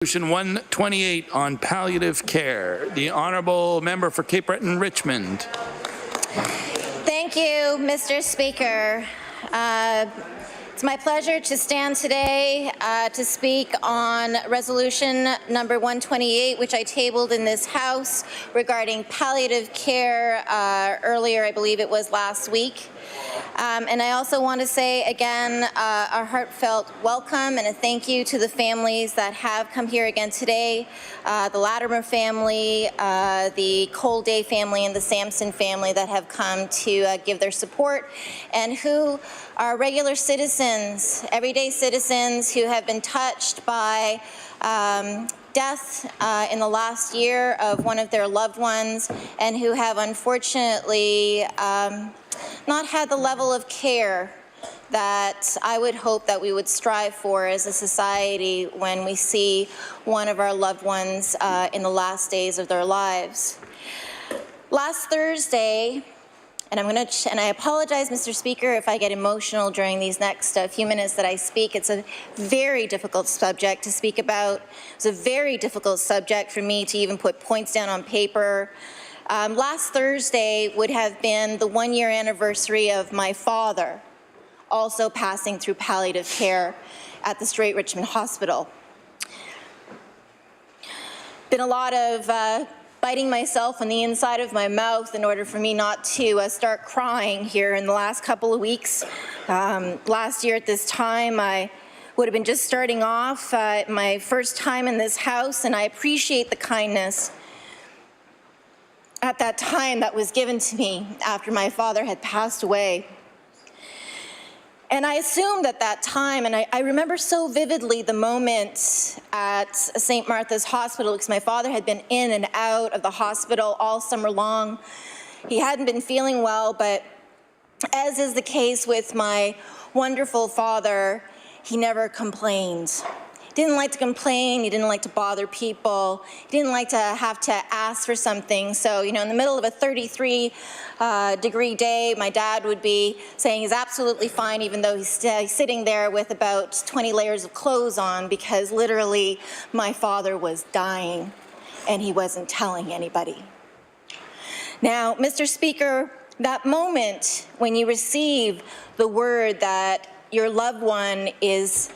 Resolution 128 on palliative care. The Honourable Member for Cape Breton-Richmond. Thank you, Mr. Speaker. It's my pleasure to stand today to speak on resolution number 128, which I tabled in this House regarding palliative care earlier, I believe it was last week. And I also want to say again a heartfelt welcome and a thank you to the families that have come here again today, the Latimer family, the Cold Day family, and the Sampson family that have come to give their support, and who are regular citizens, everyday citizens who have been touched by death in the last year of one of their loved ones, and who have unfortunately not had the level of care that I would hope that we would strive for as a society when we see one of our loved ones in the last days of their lives. Last Thursday, and I apologize, Mr. Speaker, if I get emotional during these next few minutes that I speak. It's a very difficult subject to speak about. It's a very difficult subject for me to even put points down on paper. Last Thursday would have been the one-year anniversary of my father also passing through palliative care at the Sept Richmond Hospital. Been a lot of biting myself on the inside of my mouth in order for me not to start crying here in the last couple of weeks. Last year at this time, I would have been just starting off my first time in this House, and I appreciate the kindness at that time that was given to me after my father had passed away. And I assumed at that time, and I remember so vividly the moment at St. Martha's Hospital, because my father had been in and out of the hospital all summer long. He hadn't been feeling well, but as is the case with my wonderful father, he never complained. He didn't like to complain, he didn't like to bother people, he didn't like to have to ask for something. So, in the middle of a 33-degree day, my dad would be saying he's absolutely fine, even though he's sitting there with about 20 layers of clothes on, because literally my father was dying and he wasn't telling anybody. Now, Mr. Speaker, that moment when you receive the word that your loved one is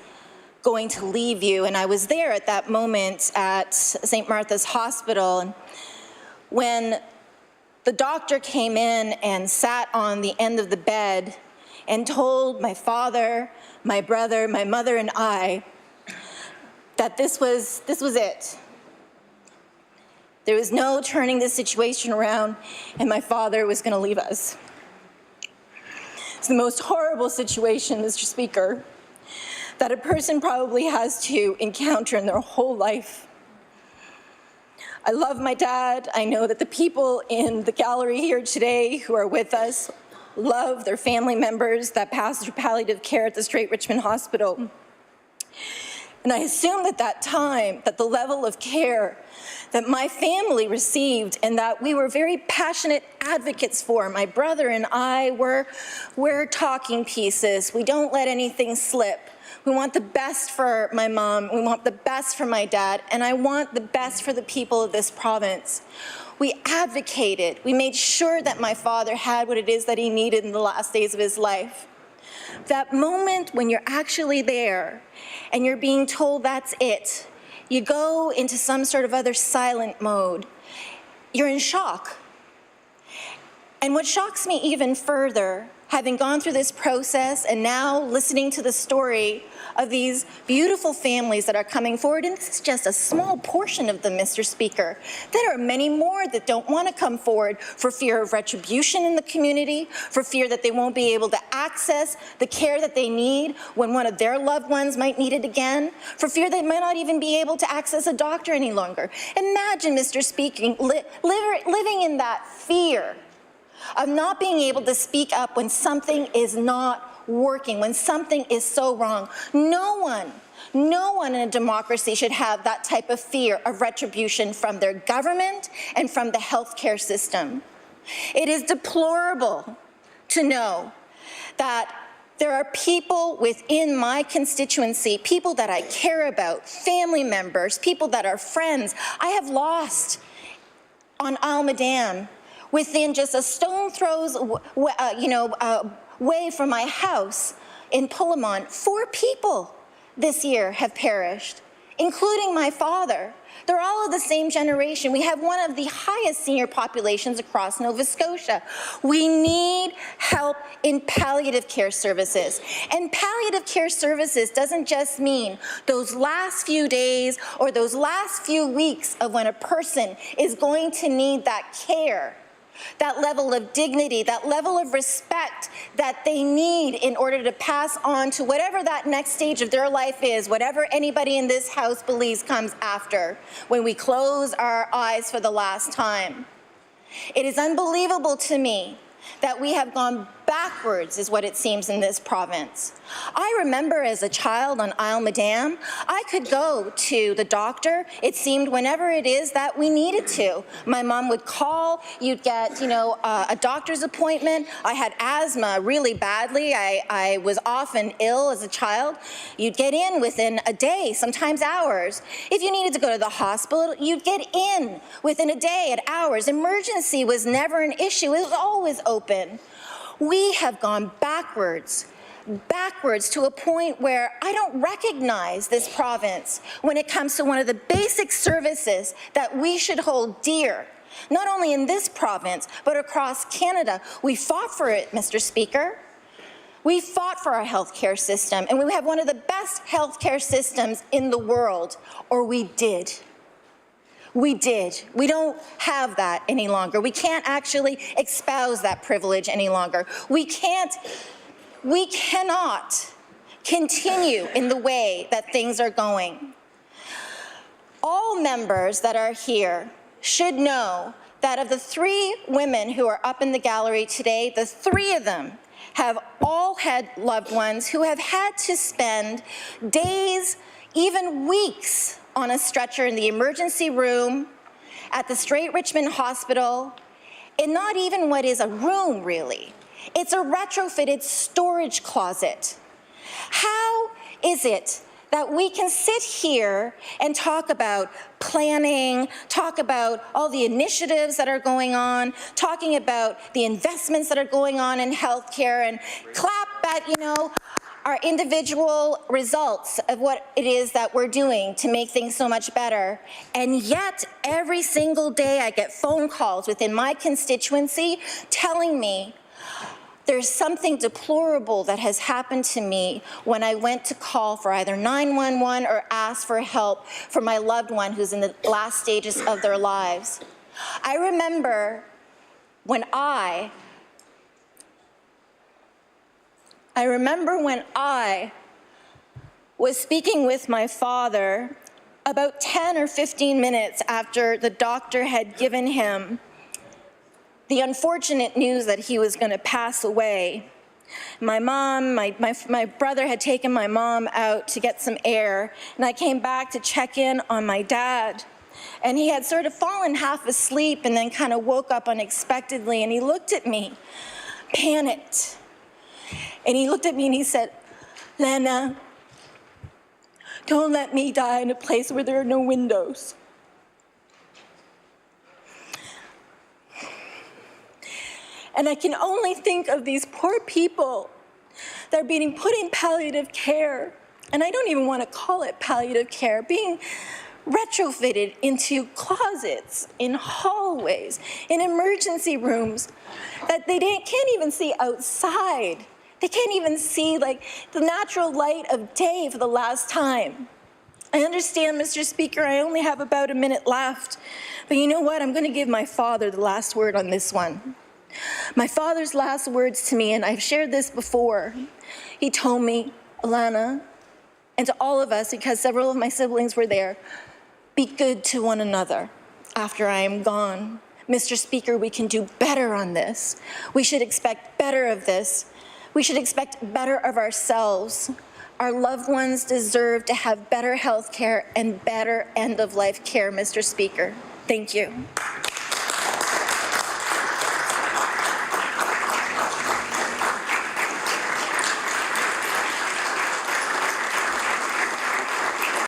going to leave you, and I was there at that moment at St. Martha's Hospital, and when the doctor came in and sat on the end of the bed and told my father, my brother, my mother, and I that this was it. There was no turning this situation around, and my father was going to leave us. It's the most horrible situation, Mr. Speaker, that a person probably has to encounter in their whole life. I love my dad. I know that the people in the gallery here today who are with us love their family members that passed through palliative care at the Sept Richmond Hospital. And I assumed at that time that the level of care that my family received and that we were very passionate advocates for, my brother and I, we're talking pieces. We don't let anything slip. We want the best for my mom, we want the best for my dad, and I want the best for the people of this province. We advocated, we made sure that my father had what it is that he needed in the last days of his life. That moment when you're actually there and you're being told that's it, you go into some sort of other silent mode. You're in shock. And what shocks me even further, having gone through this process and now listening to the story of these beautiful families that are coming forward, and this is just a small portion of them, Mr. Speaker. There are many more that don't want to come forward for fear of retribution in the community, for fear that they won't be able to access the care that they need when one of their loved ones might need it again, for fear they might not even be able to access a doctor any longer. Imagine, Mr. Speaker, living in that fear of not being able to speak up when something is not working, when something is so wrong. No one in a democracy should have that type of fear of retribution from their government and from the healthcare system. It is deplorable to know that There are people within my constituency, people that I care about, family members, people that are friends, I have lost on Alma Dam within just a stone throws way from my house in Pulamon. 4 people this year have perished, including my father. They're all of the same generation. We have one of the highest senior populations across Nova Scotia. We need help in palliative care services. And palliative care services doesn't just mean those last few days or those last few weeks of when a person is going to need that care, that level of dignity, that level of respect that they need in order to pass on to whatever that next stage of their life is, whatever anybody in this house believes comes after, when we close our eyes for the last time. It is unbelievable to me that we have gone backwards, is what it seems, in this province. I remember as a child on Alma Dam, I could go to the doctor, it seemed, whenever it is that we needed to. My mom would call, you'd get, a doctor's appointment. I had asthma really badly. I was often ill as a child. You'd get in within a day, sometimes hours. If you needed to go to the hospital, you'd get in within a day, at hours. Emergency was never an issue. It was always open. We have gone backwards to a point where I don't recognize this province when it comes to one of the basic services that we should hold dear, not only in this province, but across Canada. We fought for it, Mr. Speaker. We fought for our healthcare system, and we have one of the best healthcare systems in the world, or we did. We did. We don't have that any longer. We can't actually espouse that privilege any longer. We cannot continue in the way that things are going. All members that are here should know that of the 3 women who are up in the gallery today, the 3 of them have all had loved ones who have had to spend days, even weeks, on a stretcher in the emergency room at the Strait Richmond Hospital, in not even what is a room, really. It's a retrofitted storage closet. How is it that we can sit here and talk about planning, talk about all the initiatives that are going on, talking about the investments that are going on in healthcare, and clap at, our individual results of what it is that we're doing to make things so much better. And yet, every single day I get phone calls within my constituency telling me there's something deplorable that has happened to me when I went to call for either 911 or ask for help for my loved one who's in the last stages of their lives. I remember when I was speaking with my father about 10 or 15 minutes after the doctor had given him the unfortunate news that he was going to pass away. My mom, my brother had taken my mom out to get some air, and I came back to check in on my dad. And he had sort of fallen half asleep and then kind of woke up unexpectedly, and he looked at me, panicked. And he looked at me and he said, "Lena, don't let me die in a place where there are no windows." And I can only think of these poor people that are being put in palliative care, and I don't even want to call it palliative care, being retrofitted into closets, in hallways, in emergency rooms that they can't even see outside. They can't even see the natural light of day for the last time. I understand, Mr. Speaker, I only have about a minute left, but you know what? I'm going to give my father the last word on this one. My father's last words to me, and I've shared this before, he told me, "Alana," and to all of us, because several of my siblings were there, "Be good to one another after I am gone." Mr. Speaker, we can do better on this. We should expect better of this. We should expect better of ourselves. Our loved ones deserve to have better health care and better end-of-life care, Mr. Speaker. Thank you.